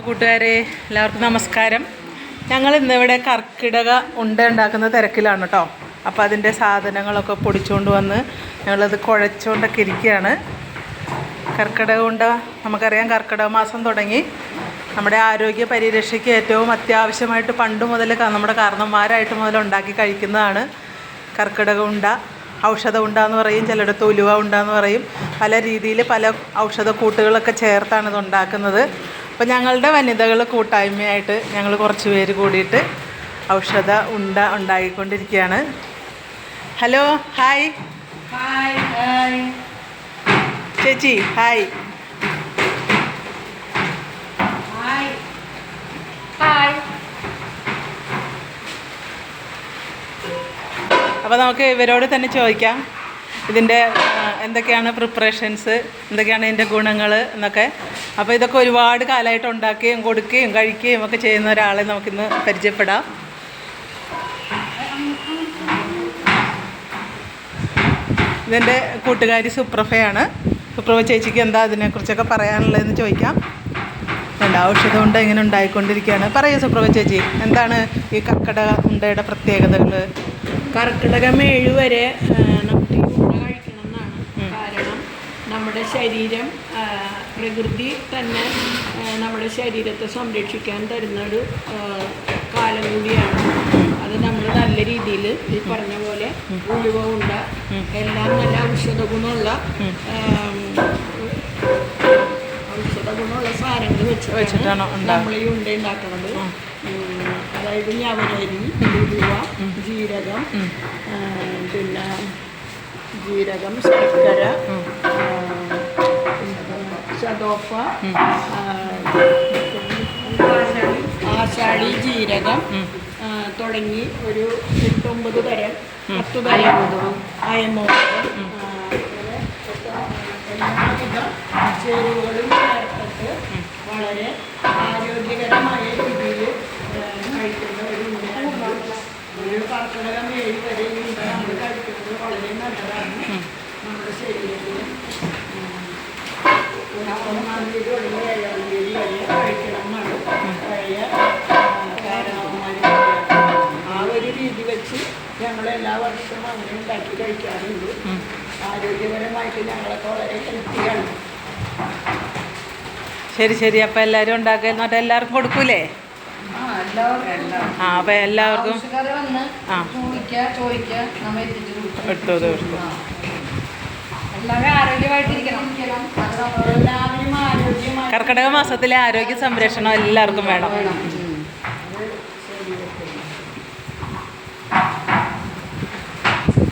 കൂട്ടുകാരെ എല്ലാവർക്കും നമസ്കാരം. ഞങ്ങൾ ഇന്നിവിടെ കർക്കിടക ഉണ്ട ഉണ്ടാക്കുന്ന തിരക്കിലാണ് കേട്ടോ. അപ്പോൾ അതിൻ്റെ സാധനങ്ങളൊക്കെ പൊടിച്ചുകൊണ്ട് വന്ന് ഞങ്ങളത് കുഴച്ചുകൊണ്ടൊക്കെ ഇരിക്കുകയാണ്. കർക്കിടക ഉണ്ട നമുക്കറിയാം, കർക്കിടക മാസം തുടങ്ങി നമ്മുടെ ആരോഗ്യ പരിരക്ഷയ്ക്ക് ഏറ്റവും അത്യാവശ്യമായിട്ട് പണ്ട് മുതൽ നമ്മുടെ കാരണന്മാരായിട്ട് മുതൽ ഉണ്ടാക്കി കഴിക്കുന്നതാണ് കർക്കിടക ഉണ്ട. ഔഷധ ഉണ്ട എന്ന് പറയും, ചിലയിടത്ത് ഉലുവ ഉണ്ട എന്ന് പറയും. പല രീതിയിൽ പല ഔഷധ കൂട്ടുകളൊക്കെ ചേർത്താണ് ഇത് ഉണ്ടാക്കുന്നത്. അപ്പോൾ ഞങ്ങളുടെ വനിതകൾ കൂട്ടായ്മയായിട്ട് ഞങ്ങൾ കുറച്ച് പേര് കൂടിയിട്ട് ഔഷധ ഉണ്ട ഉണ്ടാക്കിക്കൊണ്ടിരിക്കുകയാണ്. ഹലോ, ഹായ് ഹായ് ഹായ് ചേച്ചി, ഹായ് ഹായ് ഹായ്. അപ്പോൾ നമുക്ക് ഇവരോട് തന്നെ ചോദിക്കാം ഇതിൻ്റെ എന്തൊക്കെയാണ് പ്രിപ്പറേഷൻസ്, എന്തൊക്കെയാണ് ഇതിൻ്റെ ഗുണങ്ങൾ എന്നൊക്കെ. അപ്പോൾ ഇതൊക്കെ ഒരുപാട് കാലമായിട്ട് ഉണ്ടാക്കുകയും കൊടുക്കുകയും കഴിക്കുകയും ഒക്കെ ചെയ്യുന്ന ഒരാളെ നമുക്കിന്ന് പരിചയപ്പെടാം. ഇതെൻ്റെ കൂട്ടുകാരി സുപ്രഭയാണ്. സുപ്രഭ ചേച്ചിക്ക് എന്താ അതിനെക്കുറിച്ചൊക്കെ പറയാനുള്ളതെന്ന് ചോദിക്കാം. ഔഷധം ഉണ്ട ഇങ്ങനെ ഉണ്ടായിക്കൊണ്ടിരിക്കുകയാണ്. പറയൂ സുപ്രഭ ചേച്ചി, എന്താണ് ഈ കർക്കിടക ഉണ്ടയുടെ പ്രത്യേകതകൾ? കർക്കിടകം 7 വരെ നമുക്ക് ഈ ഉണ്ട കഴിക്കണം എന്നാണ്. കാരണം നമ്മുടെ ശരീരം, പ്രകൃതി തന്നെ നമ്മുടെ ശരീരത്തെ സംരക്ഷിക്കാൻ തരുന്നൊരു കാലം കൂടിയാണ്. അത് നമ്മൾ നല്ല രീതിയിൽ ഈ പറഞ്ഞ പോലെ ഉലുവ ഉണ്ട എല്ലാം നല്ല ഔഷധ ഗുണമുള്ള സാധനങ്ങൾ വെച്ചിട്ടാണ് നമ്മൾ ഈ ഉണ്ട ഉണ്ടാക്കുന്നത്. അതായത് ഞവരരി, ഉലുവ, ജീരകം, പിന്നെ ജീരകം, ശർക്കര, ശതോപ്പ, ആശാളി, ജീരകം തുടങ്ങി ഒരു 8-9 തരം 10 തരം അയമോദകം എല്ലാവിധ ചേരുവകളും ചേർത്തിട്ട് വളരെ ആരോഗ്യകരമായ രീതിയിൽ കഴിക്കുന്ന ഒരു ഉണ്ടയാണ്. ഒരു കർക്കിടകം 7 വരെ ഈ ഉണ്ട നമ്മൾ കഴിക്കുന്നത് വളരെ നല്ലതാണ് നമ്മുടെ ശരീരത്തിന്. 1-ാം തീയതി തുടങ്ങി 7-ാം തീയതി വരെ കഴിക്കണം എന്നാണ് പഴയ കാരണവന്മാർ. ആ ഒരു രീതി വെച്ച് ഞങ്ങൾ എല്ലാ വർഷവും അങ്ങനെ ഉണ്ടാക്കി കഴിക്കാറുണ്ട്. ആരോഗ്യപരമായിട്ട് ഞങ്ങളൊക്കെ വളരെ ഹെൽത്തിയാണ്. ശരി ശരി. അപ്പോൾ എല്ലാവരും ഉണ്ടാക്കുക എന്നിട്ട് എല്ലാവർക്കും കൊടുക്കൂലേ? അപ്പോൾ എല്ലാവർക്കും എടുത്തു എടുത്തു. കർക്കിടക മാസത്തിലെ ആരോഗ്യ സംരക്ഷണം എല്ലാവർക്കും വേണം.